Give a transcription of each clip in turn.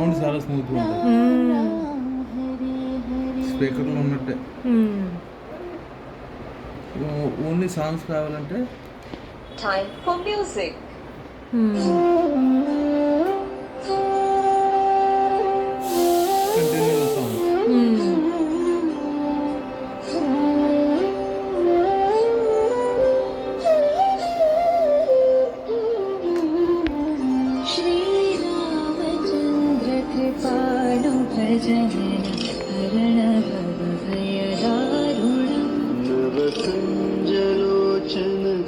Sound చాలా స్మూత్గా ఉంటుంది, స్పీకర్లో ఉన్నట్టే. ఓన్లీ సాంగ్స్ కావాలంటే Time for music. Continue songs. Shri Ramchandra कृपाणु भजन हरण भवभयदारुणम् नवकुञ्जलोचन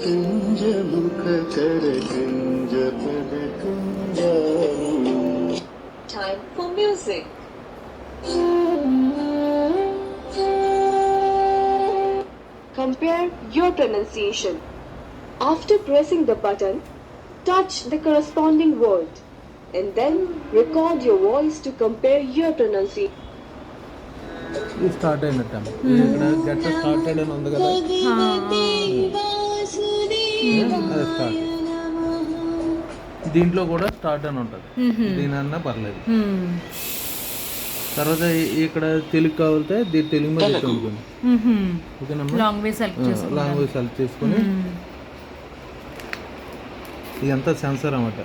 कुञ्जमुखकर कुञ्जपदकुञ्जारुणम्. Time for music. Compare your pronunciation. After pressing the button, touch the corresponding word and then record your voice to compare your pronunciation. ఇది స్టార్ట్ అయినట్టు ఇక్కడ గట్ట స్టార్టెడ్ అని ఉంది కదా, అది స్టార్ట్. దీంట్లో కూడా స్టార్ట్ అని ఉంటుంది, దీనన్నా పర్లేదు. తర్వాత ఇక్కడ తెలుగు కావాలితే తెలుగు మీద చదువుకోండి, ఓకేనమ్మా. లాంగ్వేజ్ సెలెక్ట్ చేసుకొని ఇదంతా సెన్సర్ అన్నమాట.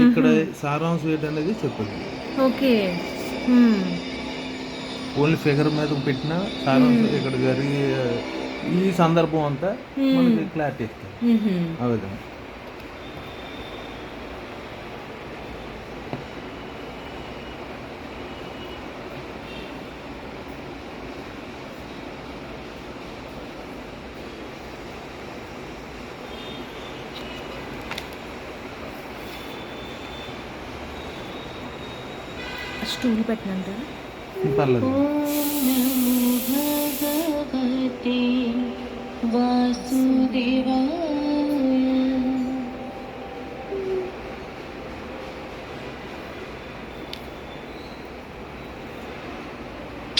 ఇక్కడ సారాంశం ఏంటనేది చెప్పదు. ఓకే, ఓన్లీ ఫిగర్ మీద పెట్టిన సారాంశం ఇక్కడ జరిగే ఈ సందర్భం అంతా మనకి క్లారిటీ ఇస్తుంది ఆ విధంగా. స్టూల్ పెట్టినంట పర్లేదు. भगवते वासुदेवाय.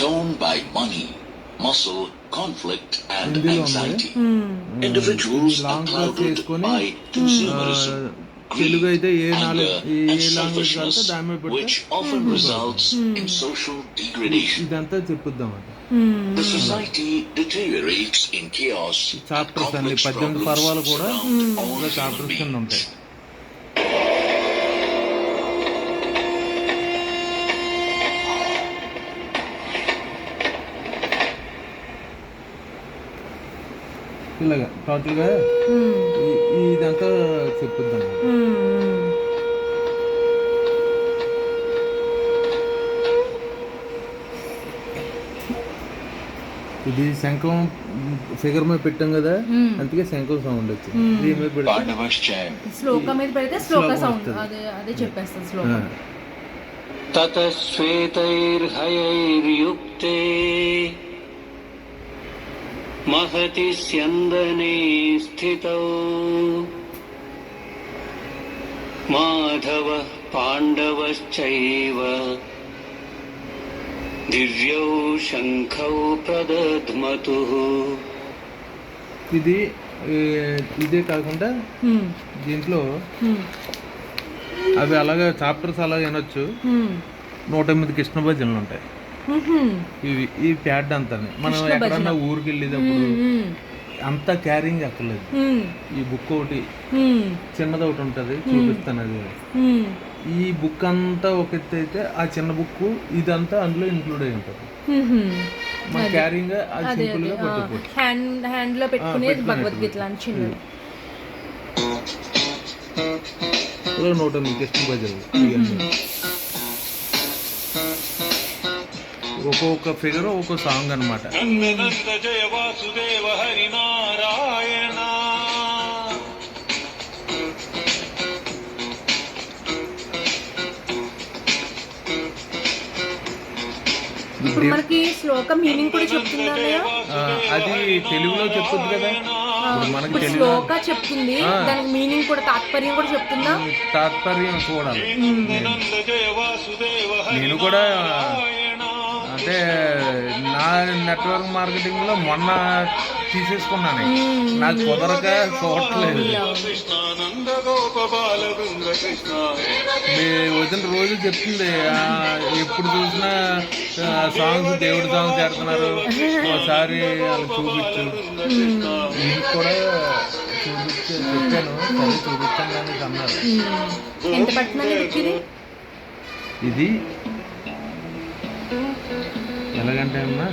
Torn by money, muscle, conflict and anxiety. Individuals are clouded by consumerism, Telugu అయితే ఏ anger నాలుగు ఏ and లాంగ్వేజ్ కావాలంటే selfishness, దాని మీద which పెడితే often results in social degradation. ఇదంతా చెప్పుద్దామంట. The society deteriorates in chaos. Chapters అన్ని 18 పర్వాలు కూడా ఇంకా చాప్టర్స్ కింద ఉంటాయి. ఇలాగా టోటల్గా ఇదంతా చెప్పుద్దాం. ఇది శంఖం ఫిగర్ మీద పెట్టాం కదా, అందుకే శంఖం సౌండ్ వచ్చింది. దీని మీద పెడితే శ్లోక మీద పెడితే శ్లోక సౌండ్ అదే చెప్పేస్తుంది శ్లోకం. తతశ్వేతైర్హయైర్యుక్తే మహతి స్యందనే స్థితౌ మాధవ పాండవశ్చైవ దివ్యౌ శంఖౌ ప్రదధ్మతుః. ఇది ఇదే కాకుండా దీంట్లో అవి అలాగే చాప్టర్స్ అలాగే వినొచ్చు. 108 కృష్ణ భజనలు ఉంటాయి. ఇవి ఈ ప్యాడ్ అంతా మనం ఎక్కడన్నా ఊరికి వెళ్ళేటప్పుడు అంతా క్యారింగ్ అక్కర్లేదు. ఈ బుక్ ఒకటి చిన్నది ఒకటి ఉంటుంది, చూపిస్తాను. అది ఈ బుక్ అంతా ఒక ఎత్తు అయితే ఆ చిన్న బుక్ ఇదంతా అందులో ఇంక్లూడ్ అయి ఉంటుంది. మన క్యారింగ్ అది సింపుల్ గా పట్టుకోవచ్చు. హ్యాండ్ లో పెట్టుకునేది భగవద్గీత లాంటి చిన్నది. 108 కృష్ణ భజనలు ఒక్కొక్క ఫిగర్ ఒక్కొక్క సాంగ్ అనమాట. జయ వాసుదేవ హరి నారాయణ. ఇప్పుడు మనకి శ్లోకం మీనింగ్ కూడా చెప్తుందా? అది తెలుగులో చెప్తుంది కదా, ఇప్పుడు మనకి శ్లోక చెప్తుంది, దానికి మీనింగ్ కూడా తాత్పర్యం కూడా చెప్తుందా? తాత్పర్యం చూడాలి. నేను కూడా అంటే నా నెట్వర్క్ మార్కెటింగ్లో మొన్న తీసేసుకున్నాను. నాకు కుదరక చూడట్లేదు. కృష్ణానంద గోప బాల బృంద కృష్ణ మీ వదిన రోజు చెప్తుంది, ఎప్పుడు చూసినా సాంగ్స్ దేవుడి సాంగ్స్ ఆడుతున్నారు, ఒకసారి వాళ్ళకి చూపించు. ఇది కూడా చెప్పాను, సరే చూపించాను కానీ అన్నారు. ఎంత పట్టినది ఇది ఎలాగంటే అమ్మా,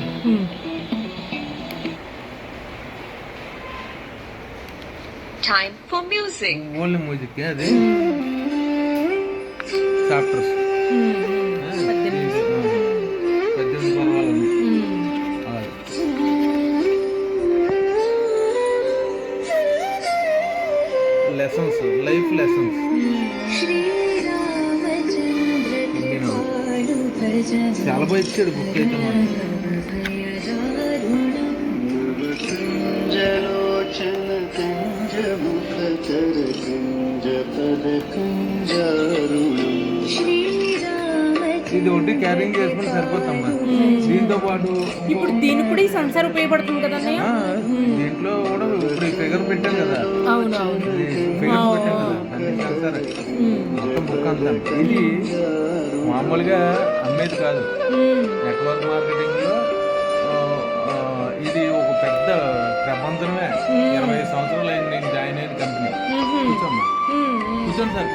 Time for music. Only music. అది చాప్టర్స్ 18 పర్వాలేదు. Lessons, life lessons. చాలా బాగా ఇచ్చాడు బుక్ అయితే మాకు. ఇది ఒకటి క్యారింగ్ చేసుకుని సరిపోతామ్మా. దీంతో పాటు ఇప్పుడు దీనికి కూడా ఈ సంసారం ఉపయోగపడుతుంది కదా అన్నయ్య? దీంట్లో కూడా ఇప్పుడు ఈ ఫిగర్ పెట్టాను కదా, అవును అవును. ఫిగర్ పెట్టాను కదా, అన్ని సంసారే మొత్తం బుక్ అంతా. ఇది మామూలుగా అమ్మేది కాదు, నెట్వర్క్ మార్కెటింగ్ లో ఇది ఒక పెద్ద ప్రపంచమే. 20 సంవత్సరాలు అయింది నేను జాయిన్ అయిన కంపెనీ. కూర్చోమ్మా, కూర్చోండి సార్.